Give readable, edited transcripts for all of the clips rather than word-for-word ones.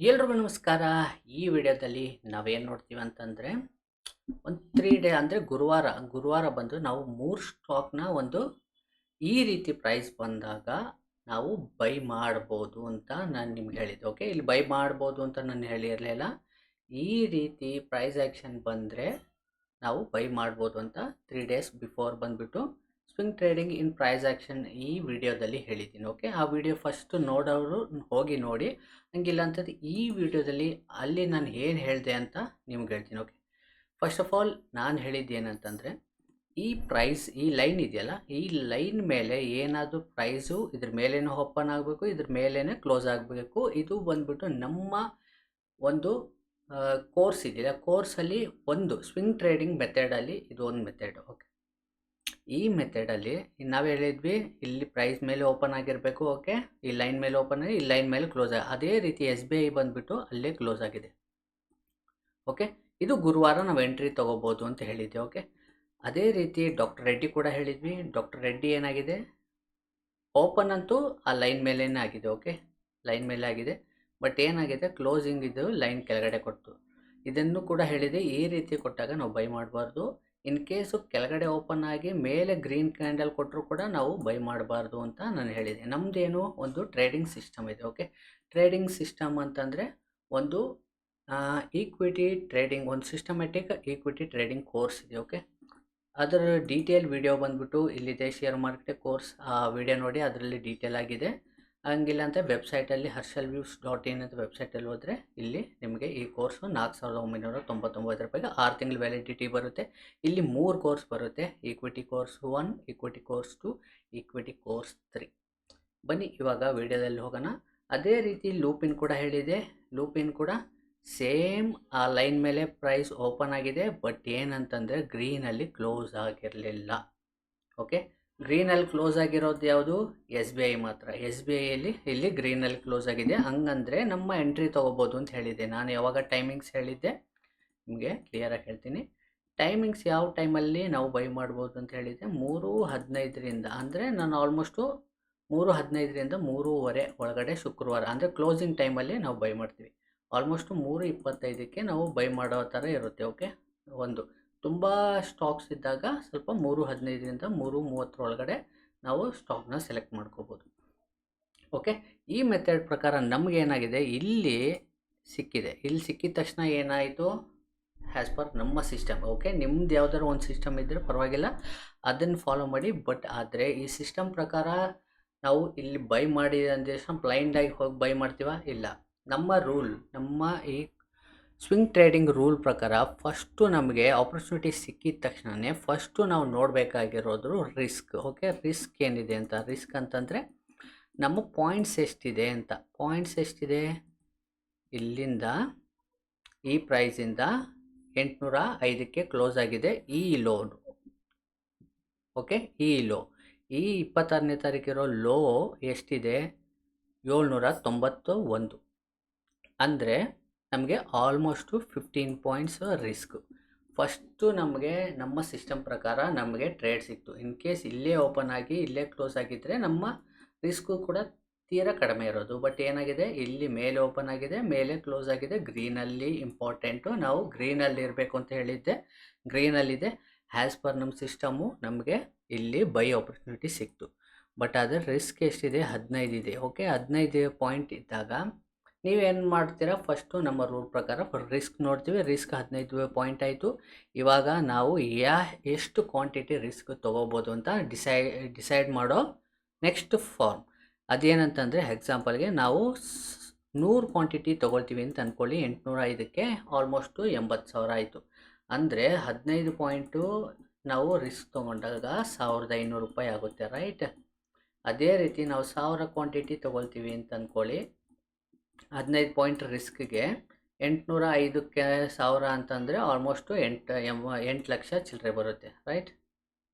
ಎಲ್ರಿಗೂ ನಮಸ್ಕಾರ. ಈ ವಿಡಿಯೋದಲ್ಲಿ ನಾವೇನು ನೋಡ್ತೀವಿ ಅಂತಂದರೆ ಒಂದು 3 ಡೇ ಅಂದರೆ ಗುರುವಾರ ಬಂದು ನಾವು 3 ಸ್ಟಾಕ್ನ ಒಂದು ಈ ರೀತಿ ಪ್ರೈಸ್ ಬಂದಾಗ ನಾವು ಬೈ ಮಾಡ್ಬೋದು ಅಂತ ನಾನು ನಿಮ್ಗೆ ಹೇಳಿದ್ದೆ. ಓಕೆ, ಇಲ್ಲಿ ಬೈ ಮಾಡ್ಬೋದು ಅಂತ ನಾನು ಹೇಳಿರಲಿಲ್ಲ. ಈ ರೀತಿ ಪ್ರೈಸ್ ಆ್ಯಕ್ಷನ್ ಬಂದರೆ ನಾವು ಬೈ ಮಾಡ್ಬೋದು ಅಂತ 3 ಡೇಸ್ ಬಿಫೋರ್ ಬಂದುಬಿಟ್ಟು swing trading in price action ಈ ವಿಡಿಯೋದಲ್ಲಿ ಹೇಳಿದ್ದೀನಿ. ಓಕೆ, ಆ ವಿಡಿಯೋ ಫಸ್ಟ್ ನೋಡೋರು ಹೋಗಿ ನೋಡಿ. ಹಂಗಿಲ್ಲ ಅಂತಂದ್ರೆ ಈ ವಿಡಿಯೋದಲ್ಲಿ ಅಲ್ಲಿ ನಾನು ಏನು ಹೇಳಿದೆ ಅಂತ ನಿಮ್ಗೆ ಹೇಳ್ತೀನಿ. ಓಕೆ, ಫಸ್ಟ್ ಆಫ್ ಆಲ್ ನಾನು ಹೇಳಿದ್ದು ಏನಂತಂದರೆ, ಈ ಲೈನ್ ಇದೆಯಲ್ಲ, ಈ ಲೈನ್ ಮೇಲೆ ಏನಾದರೂ ಪ್ರೈಸು ಇದ್ರ ಮೇಲೇ ಓಪನ್ ಆಗಬೇಕು, ಇದ್ರ ಮೇಲೇ ಕ್ಲೋಸ್ ಆಗಬೇಕು. ಇದು ಬಂದ್ಬಿಟ್ಟು ನಮ್ಮ ಒಂದು ಕೋರ್ಸ್ ಇದೆಯಲ್ಲ, ಕೋರ್ಸಲ್ಲಿ ಒಂದು ಸ್ವಿಂಗ್ ಟ್ರೇಡಿಂಗ್ ಮೆಥಡಲ್ಲಿ ಇದು ಒಂದು ಮೆಥಡ್. ಓಕೆ, ಈ ಮೆಥಡಲ್ಲಿ ನಾವು ಹೇಳಿದ್ವಿ ಇಲ್ಲಿ ಪ್ರೈಸ್ ಮೇಲೆ ಓಪನ್ ಆಗಿರಬೇಕು. ಓಕೆ, ಈ ಲೈನ್ ಮೇಲೆ ಓಪನ್ ಆಗಿ ಈ ಲೈನ್ ಮೇಲೆ ಕ್ಲೋಸ್ ಆಗಿ, ಅದೇ ರೀತಿ SBI ಬಂದುಬಿಟ್ಟು ಅಲ್ಲೇ ಕ್ಲೋಸ್ ಆಗಿದೆ. ಓಕೆ, ಇದು ಗುರುವಾರ ನಾವು ಎಂಟ್ರಿ ತೊಗೋಬೋದು ಅಂತ ಹೇಳಿದ್ವಿ. ಓಕೆ, ಅದೇ ರೀತಿ ಡಾಕ್ಟರ್ ರೆಡ್ಡಿ ಕೂಡ ಹೇಳಿದ್ವಿ. ಡಾಕ್ಟರ್ ರೆಡ್ಡಿ ಏನಾಗಿದೆ, ಓಪನ್ ಅಂತೂ ಆ ಲೈನ್ ಮೇಲೇ ಆಗಿದೆ. ಓಕೆ, ಲೈನ್ ಮೇಲೆ ಆಗಿದೆ, ಬಟ್ ಏನಾಗಿದೆ, ಕ್ಲೋಸಿಂಗ್ ಇದು ಲೈನ್ ಕೆಳಗಡೆ ಕೊಟ್ಟು. ಇದನ್ನು ಕೂಡ ಹೇಳಿದೆ, ಈ ರೀತಿ ಕೊಟ್ಟಾಗ ನಾವು ಬೈ ಮಾಡಬಾರ್ದು. ಇನ್ ಕೇಸು ಕೆಳಗಡೆ ಓಪನ್ ಆಗಿ ಮೇಲೆ ಗ್ರೀನ್ ಕ್ಯಾಂಡಲ್ ಕೊಟ್ಟರು ಕೂಡ ನಾವು ಬೈ ಮಾಡಬಾರ್ದು ಅಂತ ನಾನು ಹೇಳಿದೆ. ನಮ್ಮದೇನು ಒಂದು ಟ್ರೇಡಿಂಗ್ ಸಿಸ್ಟಮ್ ಇದೆ. ಓಕೆ, ಟ್ರೇಡಿಂಗ್ ಸಿಸ್ಟಮ್ ಅಂತಂದರೆ ಒಂದು ಈಕ್ವಿಟಿ ಟ್ರೇಡಿಂಗ್, ಒಂದು ಸಿಸ್ಟಮೆಟಿಕ್ ಈಕ್ವಿಟಿ ಟ್ರೇಡಿಂಗ್ ಕೋರ್ಸ್ ಇದೆ. ಓಕೆ, ಅದರ ಡೀಟೇಲ್ ವಿಡಿಯೋ ಬಂದುಬಿಟ್ಟು ಇಲ್ಲಿದೆ, ಶೇರ್ ಮಾರ್ಕೆಟ್ ಕೋರ್ಸ್. ಆ ವಿಡಿಯೋ ನೋಡಿ, ಅದರಲ್ಲಿ ಡೀಟೇಲ್ ಆಗಿದೆ. ಹಂಗಿಲ್ಲ ಅಂತ ವೆಬ್ಸೈಟಲ್ಲಿ harshal-views.in ಅಂತ ವೆಬ್ಸೈಟಲ್ಲಿ ಹೋದರೆ ಇಲ್ಲಿ ನಿಮಗೆ ಈ ಕೋರ್ಸು 4,999 ರೂಪಾಯಿಗೆ 6 ತಿಂಗಳು ವ್ಯಾಲಿಡಿಟಿ ಬರುತ್ತೆ. ಇಲ್ಲಿ 3 ಕೋರ್ಸ್ ಬರುತ್ತೆ: equity course 1, equity course 2, equity course 3. ಬನ್ನಿ ಇವಾಗ ವಿಡಿಯೋದಲ್ಲಿ ಹೋಗೋಣ. ಅದೇ ರೀತಿ ಲೂಪಿನ್ ಕೂಡ ಹೇಳಿದೆ. ಲೂಪಿನ್ ಕೂಡ ಸೇಮ್ ಆ ಲೈನ್ ಮೇಲೆ ಪ್ರೈಸ್ ಓಪನ್ ಆಗಿದೆ, ಬಟ್ ಏನಂತಂದರೆ ಗ್ರೀನಲ್ಲಿ ಕ್ಲೋಸ್ ಆಗಿರಲಿಲ್ಲ. ಓಕೆ, ಗ್ರೀನಲ್ಲಿ ಕ್ಲೋಸ್ ಆಗಿರೋದು ಯಾವುದು? SBI ಮಾತ್ರ. SBIಯಲ್ಲಿ ಇಲ್ಲಿ ಗ್ರೀನಲ್ಲಿ ಕ್ಲೋಸ್ ಆಗಿದೆ. ಹಂಗಂದರೆ ನಮ್ಮ ಎಂಟ್ರಿ ತೊಗೋಬೋದು ಅಂತ ಹೇಳಿದ್ದೆ. ನಾನು ಯಾವಾಗ ಟೈಮಿಂಗ್ಸ್ ಹೇಳಿದ್ದೆ ನಿಮಗೆ ಕ್ಲಿಯರಾಗಿ ಹೇಳ್ತೀನಿ. ಟೈಮಿಂಗ್ಸ್ ಯಾವ ಟೈಮಲ್ಲಿ ನಾವು ಬೈ ಮಾಡ್ಬೋದು ಅಂತ ಹೇಳಿದ್ದೆ, 3:15ರಿಂದ, ಅಂದರೆ ನಾನು ಆಲ್ಮೋಸ್ಟು 3:15ರಿಂದ 3:30 ಒಳಗಡೆ ಶುಕ್ರವಾರ, ಅಂದರೆ ಕ್ಲೋಸಿಂಗ್ ಟೈಮಲ್ಲಿ ನಾವು ಬೈ ಮಾಡ್ತೀವಿ. ಆಲ್ಮೋಸ್ಟು 3:25ಕ್ಕೆ ನಾವು ಬೈ ಮಾಡೋ ಥರ ಇರುತ್ತೆ. ಓಕೆ, ಒಂದು ತುಂಬ ಸ್ಟಾಕ್ಸ್ ಇದ್ದಾಗ ಸ್ವಲ್ಪ 3:15ರಿಂದ 3:30 ಒಳಗಡೆ ನಾವು ಸ್ಟಾಕ್ನ ಸೆಲೆಕ್ಟ್ ಮಾಡ್ಕೋಬೋದು. ಓಕೆ, ಈ ಮೆಥಡ್ ಪ್ರಕಾರ ನಮಗೇನಾಗಿದೆ, ಇಲ್ಲಿ ಸಿಕ್ಕಿದೆ. ಇಲ್ಲಿ ಸಿಕ್ಕಿದ ತಕ್ಷಣ ಏನಾಯಿತು, ಆ್ಯಸ್ ಪರ್ ನಮ್ಮ ಸಿಸ್ಟಮ್. ಓಕೆ, ನಿಮ್ದು ಯಾವ್ದಾದ್ರು ಒಂದು ಸಿಸ್ಟಮ್ ಇದ್ದರೆ ಪರವಾಗಿಲ್ಲ, ಅದನ್ನು ಫಾಲೋ ಮಾಡಿ. ಬಟ್ ಆದರೆ ಈ ಸಿಸ್ಟಮ್ ಪ್ರಕಾರ ನಾವು ಇಲ್ಲಿ ಬೈ ಮಾಡಿ ಅಂದ ತಕ್ಷಣ ಬ್ಲೈಂಡಾಗಿ ಹೋಗಿ ಬೈ ಮಾಡ್ತೀವ? ಇಲ್ಲ. ನಮ್ಮ ರೂಲ್, ನಮ್ಮ ಈ ಸ್ವಿಂಗ್ ಟ್ರೇಡಿಂಗ್ ರೂಲ್ ಪ್ರಕಾರ ಫಸ್ಟು ನಮಗೆ ಆಪರ್ಚುನಿಟಿ ಸಿಕ್ಕಿದ ತಕ್ಷಣವೇ ಫಸ್ಟು ನಾವು ನೋಡಬೇಕಾಗಿರೋದು ರಿಸ್ಕ್. ಓಕೆ, ರಿಸ್ಕ್ ಏನಿದೆ ಅಂತ. ರಿಸ್ಕ್ ಅಂತಂದರೆ ನಮ್ಮ ಪಾಯಿಂಟ್ಸ್ ಎಷ್ಟಿದೆ ಅಂತ. ಪಾಯಿಂಟ್ಸ್ ಎಷ್ಟಿದೆ, ಇಲ್ಲಿಂದ ಈ ಪ್ರೈಸಿಂದ 805ಕ್ಕೆ ಕ್ಲೋಸ್ ಆಗಿದೆ ಈ ಲೋನ್. ಓಕೆ, ಈ ಲೋ, ಈ 26ನೇ ತಾರೀಕಿರೋ ಲೋ ಎಷ್ಟಿದೆ, 791. ಅಂದರೆ ನಮಗೆ ಆಲ್ಮೋಸ್ಟು 15 ಪಾಯಿಂಟ್ಸ್ ರಿಸ್ಕ್. ಫಸ್ಟು ನಮಗೆ ನಮ್ಮ ಸಿಸ್ಟಮ್ ಪ್ರಕಾರ ನಮಗೆ ಟ್ರೇಡ್ ಸಿಕ್ತು. ಇನ್ ಕೇಸ್ ಇಲ್ಲೇ ಓಪನ್ ಆಗಿ ಇಲ್ಲೇ ಕ್ಲೋಸ್ ಆಗಿದ್ದರೆ ನಮ್ಮ ರಿಸ್ಕು ಕೂಡ ತೀರಾ ಕಡಿಮೆ ಇರೋದು. ಬಟ್ ಏನಾಗಿದೆ, ಇಲ್ಲಿ ಮೇಲೆ ಓಪನ್ ಆಗಿದೆ, ಮೇಲೆ ಕ್ಲೋಸ್ ಆಗಿದೆ, ಗ್ರೀನಲ್ಲಿ ಇಂಪಾರ್ಟೆಂಟು. ನಾವು ಗ್ರೀನಲ್ಲಿ ಇರಬೇಕು ಅಂತ ಹೇಳಿದ್ದೆ, ಗ್ರೀನಲ್ಲಿದೆ. ಆ್ಯಸ್ ಪರ್ ನಮ್ಮ ಸಿಸ್ಟಮು ನಮಗೆ ಇಲ್ಲಿ ಬೈ ಆಪರ್ಚುನಿಟಿ ಸಿಕ್ತು. ಬಟ್ ಅದರ ರಿಸ್ಕ್ ಎಷ್ಟಿದೆ, 15 ಇದೆ. ಓಕೆ, 15 ಪಾಯಿಂಟ್ ಇದ್ದಾಗ ನೀವೇನು ಮಾಡ್ತೀರಾ, ಫಸ್ಟು ನಮ್ಮ ರೂಲ್ ಪ್ರಕಾರ ರಿಸ್ಕ್ ನೋಡ್ತೀವಿ. ರಿಸ್ಕ್ 15 ಪಾಯಿಂಟ್ ಆಯಿತು. ಇವಾಗ ನಾವು ಎಷ್ಟು ಕ್ವಾಂಟಿಟಿ ರಿಸ್ಕ್ ತೊಗೋಬೋದು ಅಂತ ಡಿಸೈಡ್ ಮಾಡೋ ನೆಕ್ಸ್ಟ್ ಫಾರ್ಮ್ ಅದೇನಂತಂದರೆ, ಎಕ್ಸಾಂಪಲ್ಗೆ ನಾವು 100 ಕ್ವಾಂಟಿಟಿ ತೊಗೊಳ್ತೀವಿ ಅಂತ ಅಂದ್ಕೊಳ್ಳಿ. 805ಕ್ಕೆ ಆಲ್ಮೋಸ್ಟು 80,000 ಆಯಿತು. ಅಂದರೆ 15 ಪಾಯಿಂಟು ನಾವು ರಿಸ್ಕ್ ತೊಗೊಂಡಾಗ 1,500 ರೂಪಾಯಿ ಆಗುತ್ತೆ, ರೈಟ್? ಅದೇ ರೀತಿ ನಾವು 1000 ಕ್ವಾಂಟಿಟಿ ತೊಗೊಳ್ತೀವಿ ಅಂತ ಅಂದ್ಕೊಳ್ಳಿ. 15 ಪಾಯಿಂಟ್ ರಿಸ್ಕ್ಗೆ 805ಕ್ಕೆ 1000 ಅಂತಂದರೆ ಆಲ್ಮೋಸ್ಟು 8 ಲಕ್ಷ ಚಿಲ್ಲರೆ ಬರುತ್ತೆ, ರೈಟ್?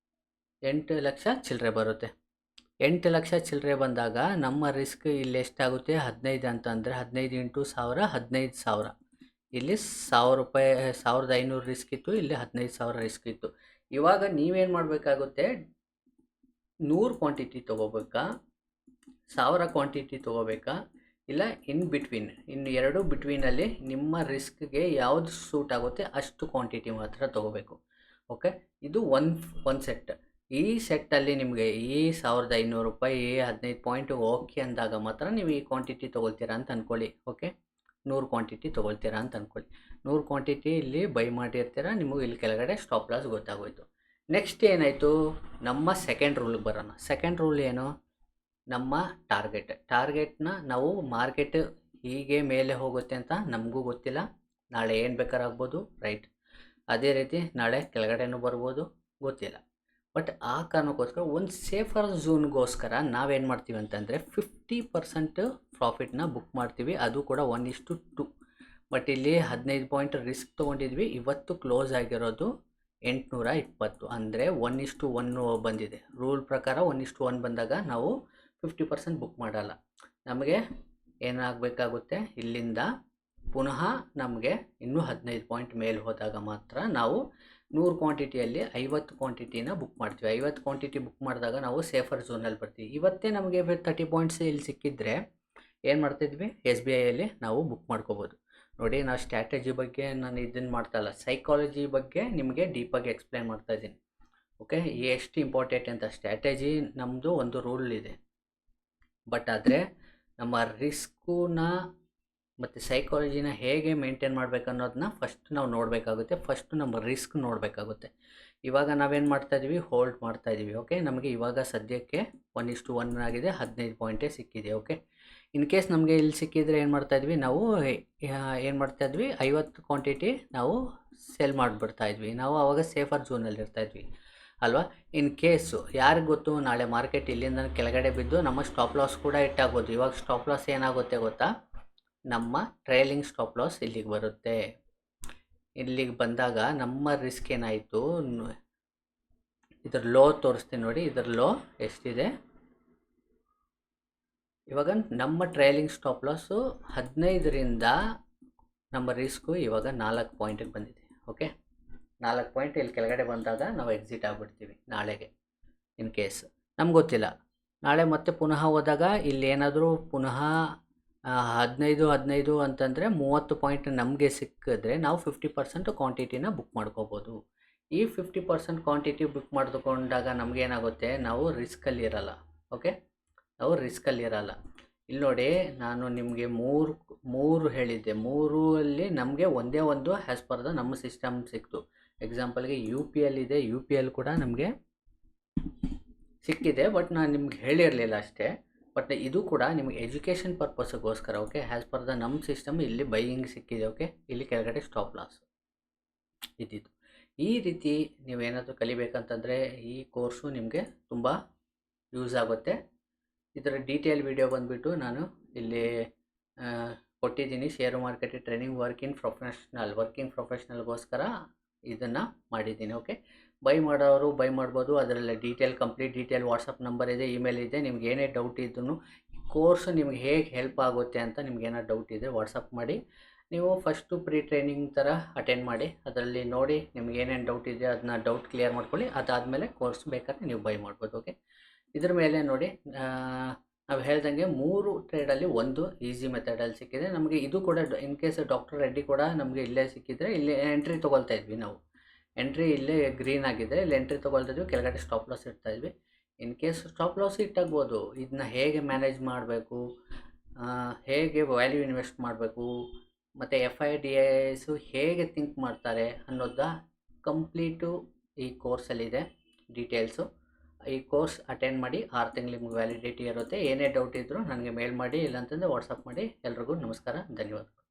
8 ಲಕ್ಷ ಚಿಲ್ಲರೆ ಬರುತ್ತೆ. 8 ಲಕ್ಷ ಚಿಲ್ಲರೆ ಬಂದಾಗ ನಮ್ಮ ರಿಸ್ಕ್ ಇಲ್ಲಿ ಎಷ್ಟಾಗುತ್ತೆ, 15 ಅಂತಂದರೆ 15 ಇಂಟು 1000, 15,000. ಇಲ್ಲಿ 1000 ರೂಪಾಯಿ, 1,500 ರಿಸ್ಕ್ ಇತ್ತು, ಇಲ್ಲಿ 15,000 ರಿಸ್ಕ್ ಇತ್ತು. ಇವಾಗ ನೀವೇನು ಮಾಡಬೇಕಾಗುತ್ತೆ, 100 ಕ್ವಾಂಟಿಟಿ ತೊಗೋಬೇಕಾ, 1000 ಕ್ವಾಂಟಿಟಿ ತೊಗೋಬೇಕಾ, ಇಲ್ಲ ಇನ್ ಬಿಟ್ವೀನ್, ಇನ್ನು ಎರಡು ಬಿಟ್ವೀನಲ್ಲಿ ನಿಮ್ಮ ರಿಸ್ಕ್ಗೆ ಯಾವುದು ಸೂಟ್ ಆಗುತ್ತೆ ಅಷ್ಟು ಕ್ವಾಂಟಿಟಿ ಮಾತ್ರ ತೊಗೋಬೇಕು. ಓಕೆ, ಇದು ಒಂದು ಸೆಟ್. ಈ ಸೆಟ್ಟಲ್ಲಿ ನಿಮಗೆ ಈ ₹1500 15 ಪಾಯಿಂಟ್ ಓಕೆ ಅಂದಾಗ ಮಾತ್ರ ನೀವು ಈ ಕ್ವಾಂಟಿಟಿ ತೊಗೊಳ್ತೀರಾ ಅಂತ ಅಂದ್ಕೊಳ್ಳಿ. ಓಕೆ, 100 ಕ್ವಾಂಟಿಟಿ ತೊಗೊಳ್ತೀರಾ ಅಂತ ಅಂದ್ಕೊಳ್ಳಿ. 100 ಕ್ವಾಂಟಿಟಿ ಇಲ್ಲಿ ಬೈ ಮಾಡಿರ್ತೀರ, ನಿಮಗೆ ಇಲ್ಲಿ ಕೆಳಗಡೆ ಸ್ಟಾಪ್ ಲಾಸ್ ಗೊತ್ತಾಗೋಯ್ತು. ನೆಕ್ಸ್ಟ್ ಏನಾಯಿತು, ನಮ್ಮ ಸೆಕೆಂಡ್ ರೂಲ್ಗೆ ಬರೋಣ. ಸೆಕೆಂಡ್ ರೂಲ್ ಏನು, ನಮ್ಮ ಟಾರ್ಗೆಟ್ನ ನಾವು ಮಾರ್ಕೆಟ್ ಹೀಗೆ ಮೇಲೆ ಹೋಗುತ್ತೆ ಅಂತ ನಮಗೂ ಗೊತ್ತಿಲ್ಲ, ನಾಳೆ ಏನು ಬೇಕಾದ್ರೂ ಆಗ್ಬೋದು, ರೈಟ್. ಅದೇ ರೀತಿ ನಾಳೆ ಕೆಳಗಡೆನೂ ಬರ್ಬೋದು, ಗೊತ್ತಿಲ್ಲ. ಬಟ್ ಆ ಕಾರಣಕ್ಕೋಸ್ಕರ ಒಂದು ಸೇಫರ್ ಝೋನ್ಗೋಸ್ಕರ ನಾವೇನು ಮಾಡ್ತೀವಿ ಅಂತಂದರೆ 50% ಪ್ರಾಫಿಟ್ನ ಬುಕ್ ಮಾಡ್ತೀವಿ, ಅದು ಕೂಡ 1:2. ಬಟ್ ಇಲ್ಲಿ 15 ಪಾಯಿಂಟ್ ರಿಸ್ಕ್ ತೊಗೊಂಡಿದ್ವಿ. ಇವತ್ತು ಕ್ಲೋಸ್ ಆಗಿರೋದು 820, ಅಂದರೆ 1:1 ಬಂದಿದೆ. ರೂಲ್ ಪ್ರಕಾರ 1:1 ಬಂದಾಗ ನಾವು 50% ಬುಕ್ ಮಾಡಲ್ಲ. ನಮಗೆ ಏನಾಗಬೇಕಾಗುತ್ತೆ, ಇಲ್ಲಿಂದ ಪುನಃ ನಮಗೆ ಇನ್ನೂ 15 ಪಾಯಿಂಟ್ ಮೇಲೆ ಹೋದಾಗ ಮಾತ್ರ ನಾವು 100 ಕ್ವಾಂಟಿಟಿಯಲ್ಲಿ 50 ಕ್ವಾಂಟಿಟಿನ ಬುಕ್ ಮಾಡ್ತೀವಿ. 50 ಕ್ವಾಂಟಿಟಿ ಬುಕ್ ಮಾಡಿದಾಗ ನಾವು ಸೇಫರ್ ಝೋನಲ್ಲಿ ಬರ್ತೀವಿ. ಇವತ್ತೇ ನಮಗೆ 30 ಪಾಯಿಂಟ್ಸ್ ಇಲ್ಲಿ ಸಿಕ್ಕಿದ್ರೆ ಏನು ಮಾಡ್ತಿದ್ವಿ, SBIಯಲ್ಲಿ ನಾವು ಬುಕ್ ಮಾಡ್ಕೋಬೋದು. ನೋಡಿ, ನಾವು ಸ್ಟ್ರಾಟಜಿ ಬಗ್ಗೆ ನಾನು ಇದನ್ನು ಮಾಡ್ತಾಯಿಲ್ಲ, ಸೈಕಾಲಜಿ ಬಗ್ಗೆ ನಿಮಗೆ ಡೀಪಾಗಿ ಎಕ್ಸ್ಪ್ಲೈನ್ ಮಾಡ್ತಾಯಿದ್ದೀನಿ. ಓಕೆ, ಎಷ್ಟು ಇಂಪಾರ್ಟೆಂಟ್ ಅಂತ. ಸ್ಟ್ರಾಟಜಿ ನಮ್ಮದು ಒಂದು ರೂಲ್ ಇದೆ, ಬಟ್ ಆದರೆ ನಮ್ಮ ರಿಸ್ಕನ್ನ ಮತ್ತು ಸೈಕಾಲಜಿನ ಹೇಗೆ ಮೇಂಟೈನ್ ಮಾಡಬೇಕು ಅನ್ನೋದನ್ನ ಫಸ್ಟ್ ನಾವು ನೋಡಬೇಕಾಗುತ್ತೆ. ಫಸ್ಟು ನಮ್ಮ ರಿಸ್ಕ್ ನೋಡಬೇಕಾಗುತ್ತೆ. ಇವಾಗ ನಾವೇನು ಮಾಡ್ತಾಯಿದ್ದೀವಿ, ಹೋಲ್ಡ್ ಮಾಡ್ತಾಯಿದ್ದೀವಿ. ಓಕೆ, ನಮಗೆ ಇವಾಗ ಸದ್ಯಕ್ಕೆ 1:1 ಆಗಿದೆ, 15 ಪಾಯಿಂಟೇ ಸಿಕ್ಕಿದೆ. ಓಕೆ, ಇನ್ ಕೇಸ್ ನಮಗೆ ಇಲ್ಲಿ ಸಿಕ್ಕಿದರೆ ಏನು ಮಾಡ್ತಾಯಿದ್ವಿ, ನಾವು ಏನು ಮಾಡ್ತಾಯಿದ್ವಿ, 50 ಕ್ವಾಂಟಿಟಿ ನಾವು ಸೆಲ್ ಮಾಡಿಬಿಡ್ತಾಯಿದ್ವಿ. ನಾವು ಆವಾಗ ಸೇಫರ್ ಝೋನಲ್ಲಿ ಇರ್ತಾಯಿದ್ವಿ ಅಲ್ವಾ. ಇನ್ ಕೇಸು ಯಾರಿಗೆ ಗೊತ್ತು, ನಾಳೆ ಮಾರ್ಕೆಟ್ ಇಲ್ಲಿಂದ ಕೆಳಗಡೆ ಬಿದ್ದು ನಮ್ಮ ಸ್ಟಾಪ್ ಲಾಸ್ ಕೂಡ ಇಟ್ಟಾಗ್ಬೋದು. ಇವಾಗ ಸ್ಟಾಪ್ ಲಾಸ್ ಏನಾಗುತ್ತೆ ಗೊತ್ತಾ, ನಮ್ಮ ಟ್ರೈಲಿಂಗ್ ಸ್ಟಾಪ್ ಲಾಸ್ ಇಲ್ಲಿಗೆ ಬರುತ್ತೆ. ಇಲ್ಲಿಗೆ ಬಂದಾಗ ನಮ್ಮ ರಿಸ್ಕ್ ಏನಾಯಿತು, ಇದರ ಲೋ ತೋರಿಸ್ತೀನಿ ನೋಡಿ. ಇದರ ಲೋ ಎಷ್ಟಿದೆ, ಇವಾಗ ನಮ್ಮ ಟ್ರೈಲಿಂಗ್ ಸ್ಟಾಪ್ ಲಾಸು 15ರಿಂದ ನಮ್ಮ ರಿಸ್ಕು ಇವಾಗ 4 ಪಾಯಿಂಟಿಗೆ ಬಂದಿದೆ. ಓಕೆ, 4 ಪಾಯಿಂಟ್ ಇಲ್ಲಿ ಕೆಳಗಡೆ ಬಂದಾಗ ನಾವು ಎಕ್ಸಿಟ್ ಆಗಿಬಿಡ್ತೀವಿ ನಾಳೆಗೆ. ಇನ್ ಕೇಸ್ ನಮ್ಗೆ ಗೊತ್ತಿಲ್ಲ, ನಾಳೆ ಮತ್ತೆ ಪುನಃ ಹೋದಾಗ ಇಲ್ಲಿ ಏನಾದರೂ ಪುನಃ 15 ಅಂತಂದರೆ 30 ಪಾಯಿಂಟ್ ನಮಗೆ ಸಿಕ್ಕಿದ್ರೆ ನಾವು 50% ಕ್ವಾಂಟಿಟಿನ ಬುಕ್ ಮಾಡ್ಕೋಬೋದು. ಈ 50% ಕ್ವಾಂಟಿಟಿ ಬುಕ್ ಮಾಡಿಕೊಂಡಾಗ ನಮಗೇನಾಗುತ್ತೆ, ನಾವು ರಿಸ್ಕಲ್ಲಿರಲ್ಲ. ಓಕೆ, ನಾವು ರಿಸ್ಕಲ್ಲಿರಲ್ಲ. ಇಲ್ಲಿ ನೋಡಿ, ನಾನು ನಿಮಗೆ ಮೂರು ಹೇಳಿದ್ದೆ. 3ಅಲ್ಲಿ ನಮಗೆ ಒಂದೇ ಒಂದು ಆ್ಯಸ್ ಪರ್ ದ ನಮ್ಮ ಸಿಸ್ಟಮ್ ಸಿಕ್ತು. ಎಕ್ಸಾಂಪಲ್ಗೆ UPL ಇದೆ, UPL ಕೂಡ ನಮಗೆ ಸಿಕ್ಕಿದೆ, ಬಟ್ ನಾನು ನಿಮ್ಗೆ ಹೇಳಿರಲಿಲ್ಲ ಅಷ್ಟೇ. ಬಟ್ ಇದು ಕೂಡ ನಿಮಗೆ ಎಜುಕೇಷನ್ ಪರ್ಪಸ್ಗೋಸ್ಕರ. ಓಕೆ, ಆ್ಯಸ್ ಪರ್ ದ ನಮ್ಮ ಸಿಸ್ಟಮ್ ಇಲ್ಲಿ ಬೈಯಿಂಗ್ ಸಿಕ್ಕಿದೆ. ಓಕೆ, ಇಲ್ಲಿ ಕೆಳಗಡೆ ಸ್ಟಾಪ್ ಲಾಸ್ ಇದ್ದಿದ್ದು. ಈ ರೀತಿ ನೀವೇನಾದರೂ ಕಲಿಬೇಕಂತಂದರೆ ಈ ಕೋರ್ಸು ನಿಮಗೆ ತುಂಬ ಯೂಸ್ ಆಗುತ್ತೆ. ಇದರ ಡೀಟೇಲ್ ವಿಡಿಯೋ ಬಂದುಬಿಟ್ಟು ನಾನು ಇಲ್ಲಿ ಕೊಟ್ಟಿದ್ದೀನಿ. ಶೇರ್ ಮಾರ್ಕೆಟ್ ಟ್ರೈನಿಂಗ್ ವರ್ಕಿಂಗ್ ಪ್ರೊಫೆಷ್ನಲ್ಗೋಸ್ಕರ ಇದನ್ನು ಮಾಡಿದ್ದೀನಿ. ಓಕೆ, ಬೈ ಮಾಡೋರು ಬೈ ಮಾಡ್ಬೋದು. ಅದರಲ್ಲಿ ಕಂಪ್ಲೀಟ್ ಡೀಟೇಲ್ ವಾಟ್ಸಪ್ ನಂಬರ್ ಇದೆ, ಇಮೇಲ್ ಇದೆ. ನಿಮ್ಗೆ ಏನೇ ಡೌಟ್ ಇದ್ರೂ ಕೋರ್ಸ್ ನಿಮ್ಗೆ ಹೇಗೆ ಹೆಲ್ಪ್ ಆಗುತ್ತೆ ಅಂತ ನಿಮ್ಗೆ ಏನಾದ್ರು ಡೌಟ್ ಇದ್ದರೆ ವಾಟ್ಸಪ್ ಮಾಡಿ. ನೀವು ಫಸ್ಟು ಪ್ರೀ ಟ್ರೈನಿಂಗ್ ಥರ ಅಟೆಂಡ್ ಮಾಡಿ, ಅದರಲ್ಲಿ ನೋಡಿ ನಿಮ್ಗೆ ಏನೇನು ಡೌಟ್ ಇದೆ ಅದನ್ನ ಡೌಟ್ ಕ್ಲಿಯರ್ ಮಾಡ್ಕೊಳ್ಳಿ. ಅದಾದಮೇಲೆ ಕೋರ್ಸ್ ಬೇಕಾದ್ರೆ ನೀವು ಬೈ ಮಾಡ್ಬೋದು. ಓಕೆ, ಇದ್ರ ಮೇಲೆ ನೋಡಿ, ನಾವು ಹೇಳ್ದಂಗೆ 3 ಟ್ರೇಡಲ್ಲಿ ಒಂದು ಈಸಿ ಮೆಥಡಲ್ಲಿ ಸಿಕ್ಕಿದೆ ನಮಗೆ. ಇದು ಕೂಡ ಇನ್ ಕೇಸ್ ಡಾಕ್ಟರ್ ರೆಡ್ಡಿ ಕೂಡ ನಮಗೆ ಇಲ್ಲೇ ಸಿಕ್ಕಿದ್ರೆ ಇಲ್ಲಿ ಎಂಟ್ರಿ ತೊಗೊಳ್ತಾ ಇದ್ವಿ ನಾವು. ಎಂಟ್ರಿ ಇಲ್ಲೇ ಗ್ರೀನ್ ಆಗಿದೆ, ಇಲ್ಲಿ ಎಂಟ್ರಿ ತೊಗೊಳ್ತಾ ಇದ್ವಿ, ಕೆಳಗಡೆ ಸ್ಟಾಪ್ ಲಾಸ್ ಇಡ್ತಾ ಇದ್ವಿ. ಇನ್ ಕೇಸ್ ಸ್ಟಾಪ್ ಲಾಸ್ ಇಟ್ಟಾಗ್ಬೋದು. ಇದನ್ನ ಹೇಗೆ ಮ್ಯಾನೇಜ್ ಮಾಡಬೇಕು, ಹೇಗೆ ವ್ಯಾಲ್ಯೂ ಇನ್ವೆಸ್ಟ್ ಮಾಡಬೇಕು, ಮತ್ತು FIDIS ಹೇಗೆ ಥಿಂಕ್ ಮಾಡ್ತಾರೆ ಅನ್ನೋದ ಕಂಪ್ಲೀಟು ಈ ಕೋರ್ಸಲ್ಲಿದೆ ಡೀಟೇಲ್ಸು. ಈ ಕೋರ್ಸ್ ಅಟೆಂಡ್ ಮಾಡಿ, 6 ತಿಂಗಳಿಗೆ ನಿಮ್ಗೆ ವ್ಯಾಲಿಡಿಟಿ ಇರುತ್ತೆ. ಏನೇ ಡೌಟ್ ಇದ್ದರೂ ನನಗೆ ಮೇಲ್ ಮಾಡಿ, ಇಲ್ಲಾಂತಂದರೆ ವಾಟ್ಸಪ್ ಮಾಡಿ. ಎಲ್ರಿಗೂ ನಮಸ್ಕಾರ, ಧನ್ಯವಾದಗಳು.